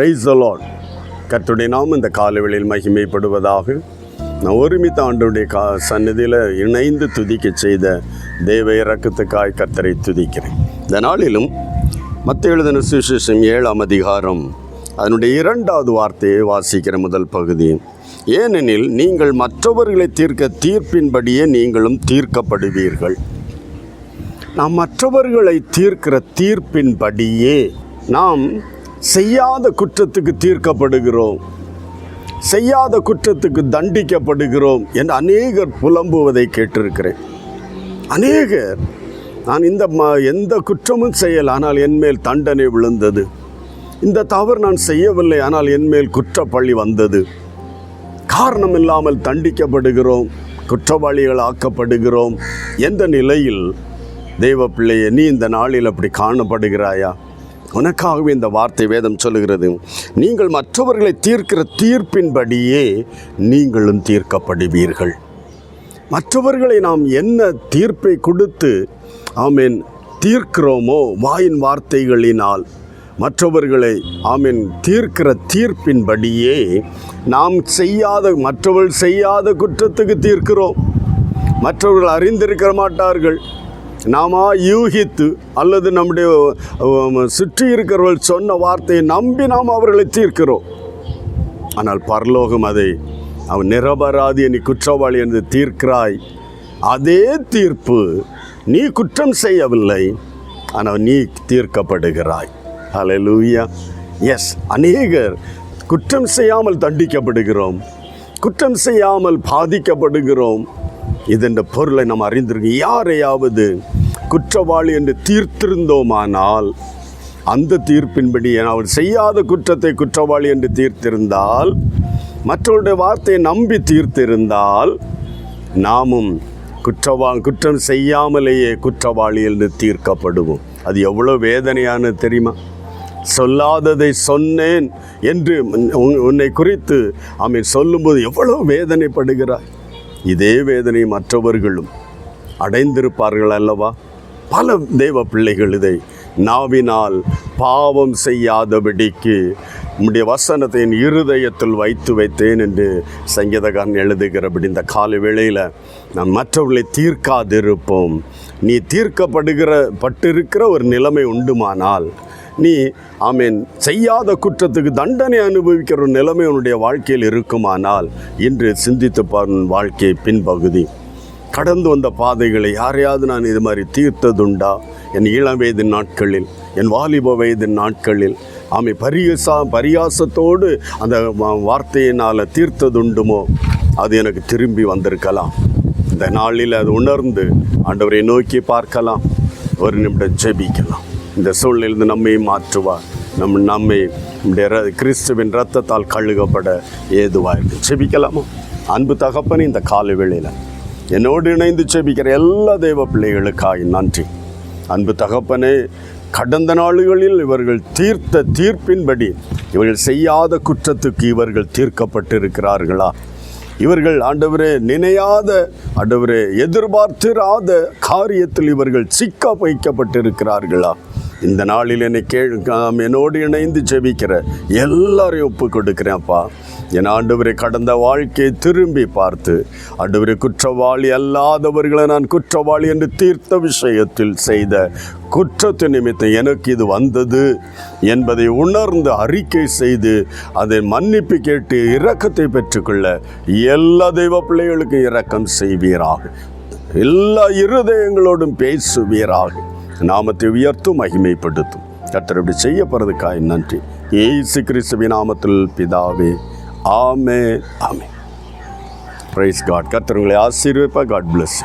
Praise the Lord. கர்த்தருடைய நாமம் இந்த காலவெளியில் மகிமைப்படுவதாக. நான் ஒருமித்த ஆண்டவருடைய சந்நிதியில் இணைந்து துதிக்க செய்த தேவ இரக்கத்துக்காய் கர்த்தரை துதிக்கிறேன். இந்த நாளிலும் மத்தேயு எழுதின சுவிசேஷம் 7ஆம் அதிகாரம் அதனுடைய 2வது வார்த்தையை வாசிக்கிற முதல் பகுதி. ஏனெனில் நீங்கள் மற்றவர்களை தீர்க்க தீர்ப்பின்படியே நீங்களும் தீர்க்கப்படுவீர்கள். நாம் மற்றவர்களை தீர்க்கிற தீர்ப்பின்படியே நாம் செய்யாத குற்றத்துக்கு தீர்க்கப்படுகிறோம், செய்யாத குற்றத்துக்கு தண்டிக்கப்படுகிறோம் என்று அநேகர் புலம்புவதை கேட்டிருக்கிறேன். அநேகர் நான் எந்த குற்றமும் செய்யலை, ஆனால் என்மேல் தண்டனை விழுந்தது. இந்த தவறு நான் செய்யவில்லை, ஆனால் என்மேல் குற்றப்பழி வந்தது. காரணம் இல்லாமல் தண்டிக்கப்படுகிறோம், குற்றவாளிகள் ஆக்கப்படுகிறோம் என்ற நிலையில் தெய்வ பிள்ளையே, நீ இந்த நாளில் அப்படி காணப்படுகிறாயா? உனக்காகவே இந்த வார்த்தை வேதம் சொல்லுகிறது, நீங்கள் மற்றவர்களை தீர்க்கிற தீர்ப்பின்படியே நீங்களும் தீர்க்கப்படுவீர்கள். மற்றவர்களை நாம் என்ன தீர்ப்பை கொடுத்து ஆமீன் தீர்க்கிறோமோ, வாயின் வார்த்தைகளினால் மற்றவர்களை ஆமீன் தீர்க்கிற தீர்ப்பின்படியே நாம் மற்றவர்கள் செய்யாத குற்றத்துக்கு தீர்க்கிறோம். மற்றவர்கள் அறிந்திருக்க மாட்டார்கள், நாம் யூகித்து அல்லது நம்முடைய சுற்றி இருக்கிறவர்கள் சொன்ன வார்த்தையை நம்பி நாம் அவர்களை தீர்க்கிறோம். ஆனால் பரலோகம் அதை அவன் நிரபராதி, நீ குற்றவாளி என்று தீர்க்கிறாய். அதே தீர்ப்பு நீ குற்றம் செய்யவில்லை, ஆனால் நீ தீர்க்கப்படுகிறாய். ஹல்லேலூயா. எஸ், அநேகர் குற்றம் செய்யாமல் தண்டிக்கப்படுகிறோம், குற்றம் செய்யாமல் பாதிக்கப்படுகிறோம். இதென்ற பொருளை நாம் அறிந்திருக்கோம். யாரையாவது குற்றவாளி என்று தீர்த்திருந்தோமானால், அந்த தீர்ப்பின்படி அவர் செய்யாத குற்றத்தை குற்றவாளி என்று தீர்த்திருந்தால், மற்றவருடைய வார்த்தையை நம்பி தீர்த்திருந்தால், நாமும் குற்றம் செய்யாமலேயே குற்றவாளி என்று தீர்க்கப்படுவோம். அது எவ்வளோ வேதனையானது தெரியுமா? சொல்லாததை சொன்னேன் என்று உன்னை குறித்து சொல்லும்போது எவ்வளோ வேதனைப்படுகிறாய். இதே வேதனை மற்றவர்களும் அடைந்திருப்பார்கள் அல்லவா? பல தேவ பிள்ளைகள் இதை நாவினால் பாவம் செய்யாதபடிக்கு உம்முடைய வசனத்தை என் இருதயத்தில் வைத்தேன் என்று சங்கீதக்காரன் எழுதுகிறபடி இந்த கால வேளையில் நாம் மற்றவர்களை தீர்க்காதிருப்போம். நீ பட்டிருக்கிற ஒரு நிலைமை உண்டுமானால், நீ செய்யாத குற்றத்துக்கு தண்டனை அனுபவிக்கிற ஒரு நிலைமை உன்னுடைய வாழ்க்கையில் இருக்குமானால், இன்று சிந்தித்து பாருன் வாழ்க்கை பின்பகுதி. கடந்து வந்த பாதைகளை யாரையாவது நான் இது மாதிரி தீர்த்ததுண்டா? என் இளம் வயது நாட்களில், என் வாலிப வயது நாட்களில் பரியாசத்தோடு அந்த வார்த்தையினால் தீர்த்ததுண்டுமோ? அது எனக்கு திரும்பி வந்திருக்கலாம். இந்த நாளில் அது உணர்ந்து ஆண்டவரை நோக்கி பார்க்கலாம், ஒரு நிமிடம் ஜெபிக்கலாம். இந்த சூழ்நிலையிலிருந்து நம்மை மாற்றுவார். நம்மை கிறிஸ்துவின் இரத்தத்தால் கழுகப்பட ஏதுவாயிருக்கு. ஜெபிக்கலாமா? அன்பு தகப்பனே, இந்த காலை வேளையில் என்னோடு இணைந்து ஜெபிக்கிற எல்லா தெய்வ பிள்ளைகளுக்காக நன்றி. அன்பு தகப்பனே, கடந்த நாளுகளில் இவர்கள் தீர்த்த தீர்ப்பின்படி இவர்கள் செய்யாத குற்றத்துக்கு இவர்கள் தீர்க்கப்பட்டிருக்கிறார்களா? இவர்கள் ஆண்டவரே நினையாத, ஆண்டவரே எதிர்பார்த்திராத காரியத்தில் இவர்கள் சிக்க வைக்கப்பட்டிருக்கிறார்களா? இந்த நாளில் என்னோடு இணைந்து ஜெபிக்கிற எல்லாரையும் ஒப்பு கொடுக்கிறேன்ப்பா. என் ஆண்டவரை கடந்த வாழ்க்கையை திரும்பி பார்த்து, ஆண்டவரை குற்றவாளி அல்லாதவர்களை நான் குற்றவாளி என்று தீர்த்த விஷயத்தில் செய்த குற்றத்து நிமித்தம் எனக்கு இது வந்தது என்பதை உணர்ந்து அறிக்கை செய்து அதை மன்னிப்பு கேட்டு இரக்கத்தை பெற்றுக்கொள்ள எல்லா தெய்வ பிள்ளைகளுக்கும் இரக்கம் செய்வீராக. எல்லா இருதயங்களோடும் பேசுவீராக. நாமத்தை உயர்த்தும் மகிமைப்படுத்தும். கர்த்தர் இப்படி செய்யப்படுறதுக்காக நன்றி. இயேசு கிறிஸ்துவின் நாமத்தில் பிதாவே, ஆமென், ஆமென். Price God. கர்த்தர் உங்களை ஆசீர்வதிப்பார். God plus.